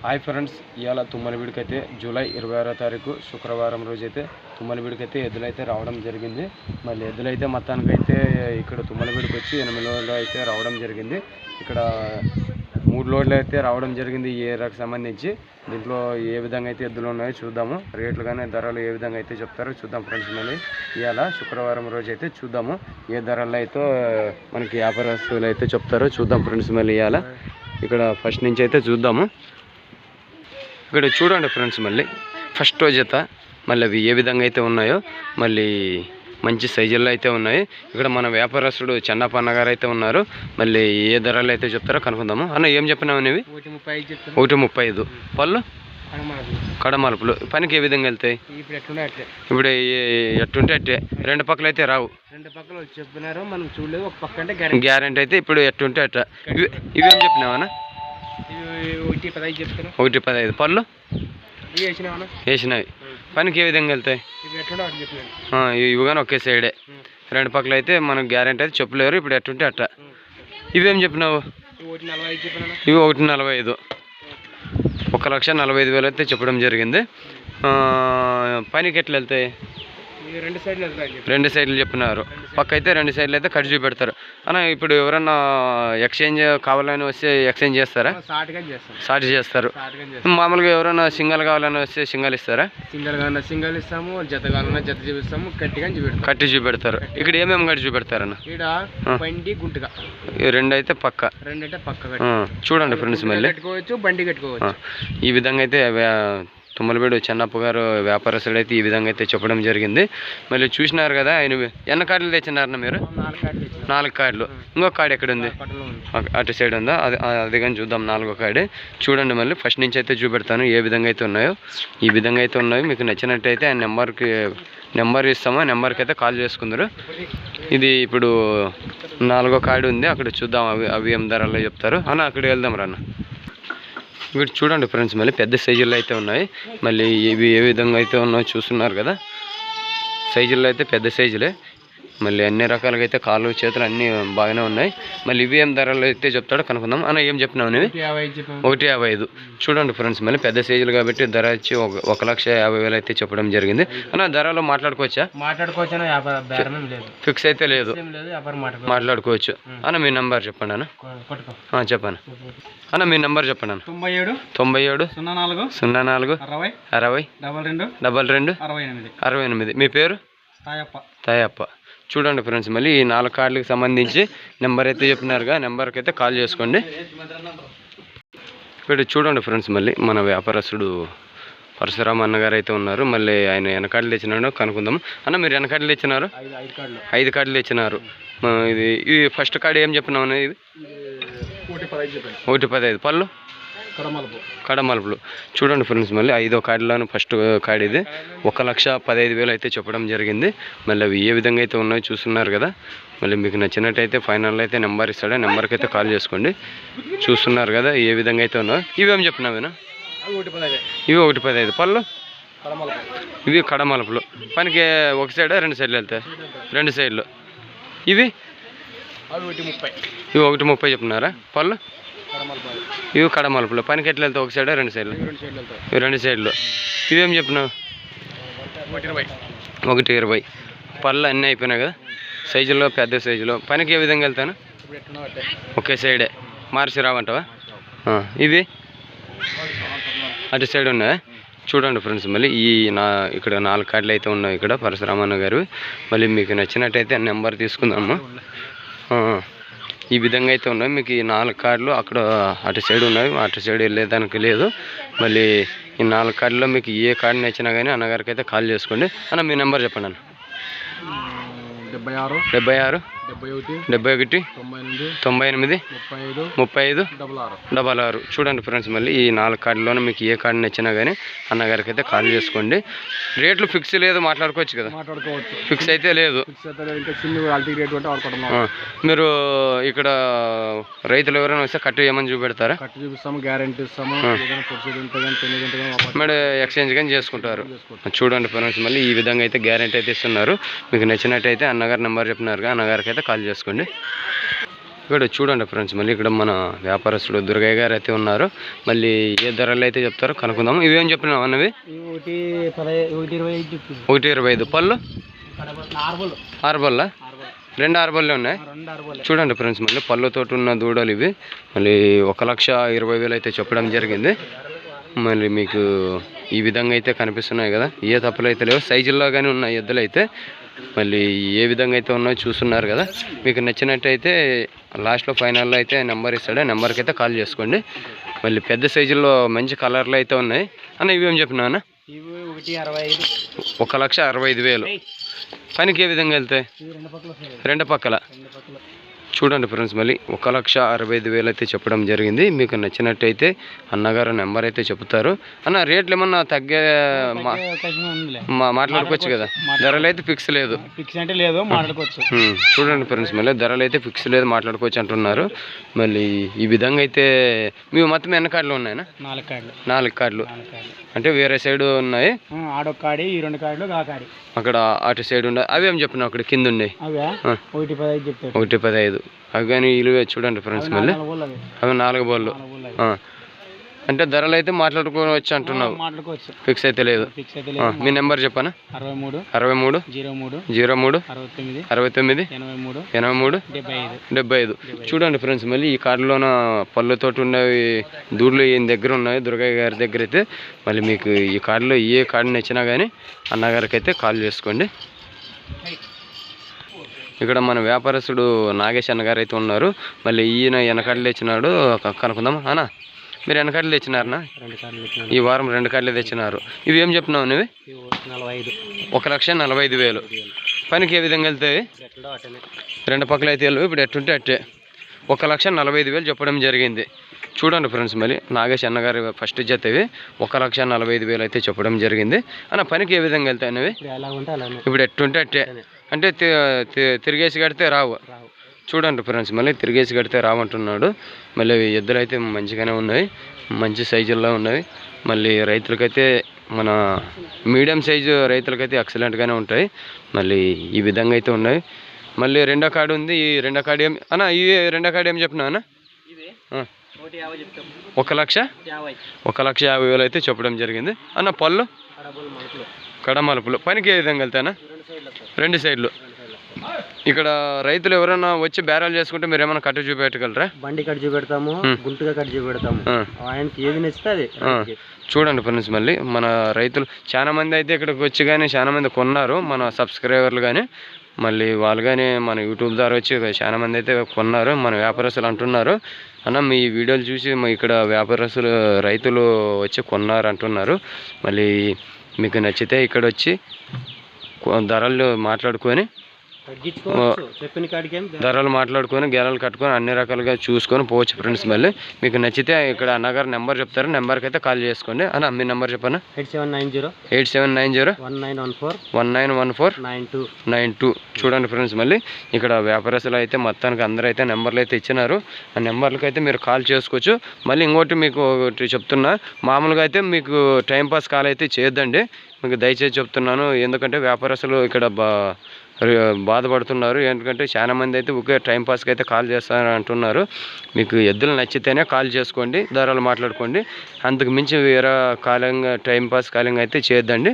Hi friends, ఇవాళ తుమ్మలవీడికి అయితే July 26వ తారీఖు శుక్రవారం రోజైతే తుమ్మలవీడికి అయితే ఎద్దులైతే రావడం జరిగింది. మళ్ళీ ఎద్దులైతే మొత్తానికైతే ఇక్కడ తుమ్మలవీడికి వచ్చి 8 లోడ్లు అయితే రావడం జరిగింది. ఇక్కడ 3 లోడ్లు అయితే రావడం జరిగింది ఈ ఏరియాకి సంబంధించి. దీంట్లో ఏ విధంగా అయితే ఎద్దులు ఉన్నాయో చూద్దాము. రేట్లు కానీ ధరలు ఏ విధంగా అయితే చెప్తారో చూద్దాం ఫ్రెండ్స్. మళ్ళీ ఇవాళ శుక్రవారం రోజు అయితే చూద్దాము ఏ ధరల్లో అయితే మనకి వ్యాపారస్తులు అయితే చెప్తారో చూద్దాం ఫ్రెండ్స్. మళ్ళీ ఇవాళ ఇక్కడ ఫస్ట్ నుంచి అయితే చూద్దాము. ఇక్కడ చూడండి ఫ్రెండ్స్, మళ్ళీ ఫస్ట్ రోజైతే మళ్ళీ అవి ఏ విధంగా అయితే ఉన్నాయో మళ్ళీ మంచి సైజుల్లో అయితే ఉన్నాయి. ఇక్కడ మన వ్యాపారస్తుడు చెన్నప్పన్న గారు అయితే ఉన్నారు. మళ్ళీ ఏ ధరలు అయితే చెప్తారో కనుక్కుందాము. అన్న ఏం చెప్పినావు అనేవి? 1.35 పళ్ళు కడమలుపులు. పనికి ఏ విధంగా వెళ్తాయి? ఇప్పుడు ఎట్టుంటే అట్టే రెండు పక్కలు అయితే రావు. రెండు పక్కలు చెప్పినారు, మనం చూడలేదు. ఒక పక్క అంటే గ్యారెంటీ అయితే ఇప్పుడు ఎట్టుంటే అట్ట. ఇవేం చెప్పినావన్నా? 1.15 పళ్ళు వేసినవి. పనికి ఏ విధంగా వెళ్తాయి? ఇవి కానీ ఒకే సైడే. రెండు పక్కల అయితే మనకు గ్యారెంటీ అయితే చెప్పలేరు. ఇప్పుడు ఎట్టుంటే అట్ట. ఇవేం చెప్పినావు? ఇవి 1.45 1,45,000 అయితే చెప్పడం జరిగింది. పనికి ఎట్లా వెళ్తాయి? రెండు సైడ్లు చెప్పినారు. పక్క అయితే రెండు సైడ్లు అయితే కట్ చూపెడతారు. అన్న ఇప్పుడు ఎవరన్నా ఎక్స్చేంజ్ కావాలని వస్తే ఎక్స్చేంజ్ చేస్తారా? సాటి చేస్తారు. మామూలుగా ఎవరైనా సింగల్ కావాలని వస్తే సింగల్ ఇస్తారా? సింగల్ ఇస్తాము, జత కావాలన్నా జత చూపిస్తాము, కట్టి చూపెడతారు. ఇక్కడ ఏమేమి కట్టి చూపెడతారన్న? బండి గుంటుగా రెండు అయితే పక్క. చూడండి ఫ్రెండ్స్, మళ్ళీ కట్టుకోవచ్చు, బండి కట్టుకోవచ్చు. ఈ విధంగా అయితే తుమ్మలవీడు చెన్నప్ప గారు వ్యాపారస్తుడు అయితే ఈ విధంగా అయితే చెప్పడం జరిగింది. మళ్ళీ చూసినారు కదా, ఆయన ఎన్ని కార్డులు తెచ్చినారన్న మీరు? 4 కార్డులు. ఇంకొక కార్డు ఎక్కడ ఉంది? అటు సైడ్ ఉందా? అది కానీ చూద్దాం. 4వ కార్డు చూడండి. మళ్ళీ ఫస్ట్ నుంచి అయితే చూపెడతాను ఏ విధంగా అయితే ఉన్నాయో. ఈ విధంగా అయితే ఉన్నాయి. మీకు నచ్చినట్టయితే ఆ నెంబర్ ఇస్తాము. ఆ నెంబర్కి అయితే కాల్ చేసుకుందరు. ఇది ఇప్పుడు 4వ కార్డు ఉంది, అక్కడ చూద్దాం అవి ఏం ధరల్లో చెప్తారు. అన్న అక్కడికి వెళ్దాం రన్న. ఇక్కడ చూడండి ఫ్రెండ్స్, మళ్ళీ పెద్ద సైజుల్లో అయితే ఉన్నాయి. మళ్ళీ ఇవి ఏ విధంగా అయితే ఉన్నాయో చూస్తున్నారు కదా. సైజుల్లో అయితే పెద్ద సైజులే. మళ్ళీ అన్ని రకాలుగా అయితే కాళ్ళు చేతులు అన్నీ బాగానే ఉన్నాయి. మళ్ళీ ఇవి ఏం ధరలు అయితే చెప్తాడో కనుక్కుందాం. అన్న ఏం చెప్పినావు నువ్వు? 1.55 చూడండి ఫ్రెండ్స్, మళ్ళీ పెద్ద సైజులు కాబట్టి ధర వచ్చి 1,50,000 అయితే చెప్పడం జరిగింది. అన్న ధరలో మాట్లాడుకోవచ్చా? ఫిక్స్ అయితే లేదు, మాట్లాడుకోవచ్చు. అన్న మీ నెంబర్ చెప్పండి అన్న. చెప్పండి అన్న, మీ నెంబర్ చెప్పండి అన్న. 97 04 60 22 68. మీ పేరు? తాయప్ప. చూడండి ఫ్రెండ్స్, మళ్ళీ ఈ 4 కార్డులకు సంబంధించి నెంబర్ అయితే చెప్పినారుగా, నెంబర్కి అయితే కాల్ చేసుకోండి. ఇక్కడ చూడండి ఫ్రెండ్స్, మళ్ళీ మన వ్యాపారస్తుడు పరశురామ అన్నగారు అయితే ఉన్నారు. మళ్ళీ ఆయన వెనకాడలు తెచ్చినాడు కనుక్కుందాం. అన్న మీరు వెనకాడలు తెచ్చినారు? 5 కార్డులు తెచ్చినారు. ఇది ఫస్ట్ కార్డు ఏం చెప్పినావు అన్న? ఇది 1.15 పళ్ళు కడమలుపులు. చూడండి ఫ్రెండ్స్, మళ్ళీ 5వ కార్డులోను ఫస్ట్ కార్డు ఇది 1,15,000 అయితే చెప్పడం జరిగింది. మళ్ళీ అవి ఏ విధంగా అయితే ఉన్నాయో చూస్తున్నారు కదా. మళ్ళీ మీకు నచ్చినట్టయితే ఫైనల్ అయితే నెంబర్ ఇస్తాడు, నెంబర్కి అయితే కాల్ చేసుకోండి. చూస్తున్నారు కదా ఏ విధంగా అయితే ఉన్నాయో. ఇవేం చెప్పినావేనా? ఇవి 1.15 పళ్ళు. ఇవి కడమలుపులు. పనికి ఒక సైడ్ రెండు సైడ్లు వెళ్తాయి? రెండు సైడ్లు. ఇవి 1.30 చెప్పినారా పళ్ళు? ఇవి కడమలుపులు. పనికి ఎట్లా వెళ్తాయి? ఒక సైడ్ రెండు సైడ్లు? రెండు సైడ్లు. ఇవేం చెప్పినావు? 1.20 పళ్ళు అన్నీ అయిపోయినాయి కదా. సైజులో పెద్ద సైజులో. పనికి ఏ విధంగా వెళ్తాను? ఒకే సైడే, మార్చి రావంటావా? ఇవి అటు సైడ్ ఉన్నాయా? చూడండి ఫ్రెండ్స్, మళ్ళీ ఇక్కడ 4 కార్డులు అయితే ఉన్నాయి ఇక్కడ పరశురామన్న గారు. మళ్ళీ మీకు నచ్చినట్టయితే నెంబర్ తీసుకుందాము. ఈ విధంగా అయితే ఉన్నాయి. మీకు ఈ 4 కార్డులు అక్కడ అటు సైడ్ ఉన్నాయి, అటు సైడ్ వెళ్ళేదానికి లేదు. మళ్ళీ ఈ 4 కార్డులో మీకు ఏ కార్డు నచ్చినా కానీ అన్నగారికి అయితే కాల్ చేసుకోండి. అన్న మీ నెంబర్ చెప్పండి అన్న. 76 71 98 35 66. చూడండి ఫ్రెండ్స్, మళ్ళీ ఈ 4 కార్డులోనే మీకు ఏ కార్డు నచ్చినా కానీ అన్నగారికి అయితే కాల్ చేసుకోండి. రేట్లు ఫిక్స్ లేదు, మాట్లాడుకోవచ్చు కదా? ఫిక్స్ అయితే లేదు. మీరు ఇక్కడ రైతులు ఎవరైనా వస్తే కట్టు ఏమని చూపెడతారా? గ్యారెంటీ ఇస్తాము. మేడం ఎక్స్చేంజ్ కానీ చేసుకుంటారు. చూడండి ఫ్రెండ్స్, మళ్ళీ ఈ విధంగా అయితే గ్యారెంటీ అయితే ఇస్తున్నారు. మీకు నచ్చినట్టయితే అన్నగారు నెంబర్ చెప్పినారుగా, అన్నగారికి అయితే కాల్ చేసుకోండి. ఇక్కడ చూడండి ఫ్రెండ్స్, మళ్ళీ ఇక్కడ మన వ్యాపారస్తుడు దుర్గయ్య గారు అయితే ఉన్నారు. మళ్ళీ ఏ ధరలు అయితే చెప్తారో కనుక్కుందాము. ఇవేం చెప్పినావు అన్నవి? 1,25 పళ్ళు ఆరుబల్లా, 2 ఆరుబల్లే ఉన్నాయి. చూడండి ఫ్రెండ్స్, మళ్ళీ పళ్ళతో ఉన్న దూడలు ఇవి. మళ్ళీ 1,20,000 అయితే చెప్పడం జరిగింది. మళ్ళీ మీకు ఈ విధంగా అయితే కనిపిస్తున్నాయి కదా, ఏ తప్పులు అయితే లేవు, సైజుల్లో కానీ ఉన్నాయి ఎద్దులు అయితే. మళ్ళీ ఏ విధంగా అయితే ఉన్నాయో చూస్తున్నారు కదా. మీకు నచ్చినట్టయితే లాస్ట్లో ఫైనల్లో అయితే నెంబర్ ఇస్తాడు, నెంబర్కి అయితే కాల్ చేసుకోండి. మళ్ళీ పెద్ద సైజుల్లో మంచి కలర్లు అయితే ఉన్నాయి అన్న. ఇవేం చెప్పినా అన్న? 1,65,000. పనికి ఏ విధంగా వెళ్తాయి? 2 పక్కల. చూడండి ఫ్రెండ్స్, మళ్ళీ 1,65,000 అయితే చెప్పడం జరిగింది. మీకు నచ్చినట్టయితే అన్నగారు నెంబర్ అయితే చెప్తారు. అన్న రేట్లు ఏమన్నా తగ్గే మాట్లాడుకోవచ్చు కదా, ధరలు అయితే ఫిక్స్ లేదు. చూడండి ఫ్రెండ్స్, మళ్ళీ ధరలు అయితే ఫిక్స్ లేదు, మాట్లాడుకోవచ్చు అంటున్నారు. మళ్ళీ ఈ విధంగా అయితే మేము మొత్తం ఎన్ని కార్డులు ఉన్నాయన్నా? 4 కార్డులు. అంటే వేరే సైడ్ ఉన్నాయి, అక్కడ అటు సైడ్ ఉన్నాయి. అవి ఏం చెప్పినా అక్కడ కింద ఉన్నాయి? 1,15. అవి కానీ ఇలువే. చూడండి ఫ్రెండ్స్, మళ్ళీ అవి 4 బోళ్ళు. అంటే ధరలు అయితే మాట్లాడుకోవచ్చు అంటున్నావు, ఫిక్స్ అయితే లేదు. మీ నెంబర్ చెప్పనా? 63 03 69 83 75. చూడండి ఫ్రెండ్స్, మళ్ళీ ఈ కార్డులోన పళ్ళతో ఉన్నవి దూడ్లు ఈయన దగ్గర ఉన్నాయి, దుర్గయ్య గారి దగ్గర అయితే. మళ్ళీ మీకు ఈ కార్డులో ఏ కార్డు నచ్చినా కానీ అన్నగారికి అయితే కాల్ చేసుకోండి. ఇక్కడ మన వ్యాపారస్తుడు నాగేష్ అన్నగారు అయితే ఉన్నారు. మళ్ళీ ఈయన వెనకాడలు తెచ్చినాడు, కనుక్కుందాం. అన్న మీరు వెనకాడలు తెచ్చినారనా? ఈ వారం 2 కార్డులు తెచ్చినారు. ఇవి ఏం చెప్పినావు నువ్వు? 1,45,000. పనికి ఏ విధంగా వెళ్తాయి? 2 పక్కల అయితే వెళ్ళు. ఇప్పుడు ఎట్టుంటే అట్టే 1,45,000 చెప్పడం జరిగింది. చూడండి ఫ్రెండ్స్, మళ్ళీ నాగేష్ అన్నగారు ఫస్ట్ జత ఇవి 1,45,000 అయితే చెప్పడం జరిగింది. అన్న పనికి ఏ విధంగా వెళ్తాయి అన్నవి? ఇప్పుడు ఎట్టుంటే అట్టే, అంటే తిరిగేసి కడితే రావు. చూడండి ఫ్రెండ్స్, మళ్ళీ తిరిగేసి కడితే రావంటున్నాడు. మళ్ళీ ఎద్దులు అయితే మంచిగానే ఉన్నాయి, మంచి సైజుల్లో ఉన్నాయి. మళ్ళీ రైతులకైతే మన మీడియం సైజు రైతులకైతే ఎక్సలెంట్గానే ఉంటాయి. మళ్ళీ ఈ విధంగా అయితే ఉన్నాయి. మళ్ళీ 2వ కార్డు ఉంది. ఈ 2వ కార్డు ఏం అన్న? ఈ 2వ కార్డు ఏం చెప్పినా అన్న? 1,50,000 అయితే చెప్పడం జరిగింది. అన్న పళ్ళు కడమలుపులు. పనికి ఏ విధంగా వెళ్తాయన్నా? 2 సైడ్లు. ఇక్కడ రైతులు ఎవరైనా వచ్చి బేరాలు చేసుకుంటే మీరు ఏమైనా కట్టు చూపెట్టగలరా? బండి కట్ చూపెడతాము, గుంటుగా కట్ చూపెడతాము, ఆయనకి ఏది నచ్చితే అది. చూడండి ఫ్రెండ్స్, మళ్ళీ మన రైతులు చాలా మంది అయితే ఇక్కడికి వచ్చి కానీ చాలా మంది కొన్నారు, మన సబ్స్క్రైబర్లు కానీ. మళ్ళీ వాళ్ళు కానీ మన యూట్యూబ్ ద్వారా వచ్చి చాలా మంది అయితే కొన్నారు. మన వ్యాపారస్తులు అంటున్నారు, అన్న మీ వీడియోలు చూసి ఇక్కడ వ్యాపారస్తులు రైతులు వచ్చి కొన్నారు అంటున్నారు. మళ్ళీ మీకు నచ్చితే ఇక్కడ వచ్చి ధరలు మాట్లాడుకొని ధరలు మాట్లాడుకొని గేరాలు కట్టుకొని అన్ని రకాలుగా చూసుకొని పోవచ్చు ఫ్రెండ్స్. మళ్ళీ మీకు నచ్చితే ఇక్కడ అన్నగారు నెంబర్ చెప్తారు, నెంబర్కి అయితే కాల్ చేసుకోండి. అన్న మీ నెంబర్ చెప్పనా? 8790 1914 92. చూడండి ఫ్రెండ్స్, మళ్ళీ ఇక్కడ వ్యాపారస్తులు అయితే మొత్తానికి అందరూ అయితే నెంబర్లు అయితే ఇచ్చినారు. ఆ నెంబర్లకు అయితే మీరు కాల్ చేసుకోవచ్చు. మళ్ళీ ఇంకోటి మీకు ఒకటి చెప్తున్నా, మామూలుగా అయితే మీకు టైంపాస్ కాల్ అయితే చేయొద్దండి, మీకు దయచేసి చెప్తున్నాను. ఎందుకంటే వ్యాపారస్తులు ఇక్కడ బాధపడుతున్నారు. ఎందుకంటే చాలా మంది అయితే ఒకే టైంపాస్కి అయితే కాల్ చేస్తారని అంటున్నారు. మీకు ఎద్దులు నచ్చితేనే కాల్ చేసుకోండి, ధరలు మాట్లాడుకోండి. అంతకు మించి వేరే కాలింగ్ టైంపాస్ కాలింగ్ అయితే చేయొద్దండి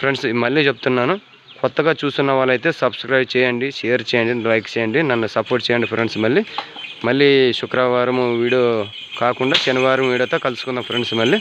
ఫ్రెండ్స్. మళ్ళీ చెప్తున్నాను, కొత్తగా చూస్తున్న వాళ్ళైతే సబ్స్క్రైబ్ చేయండి, షేర్ చేయండి, లైక్ చేయండి, నన్ను సపోర్ట్ చేయండి ఫ్రెండ్స్. మళ్ళీ శుక్రవారం వీడియో కాకుండా శనివారం వీడియోతో కలుసుకుందాం ఫ్రెండ్స్. మళ్ళీ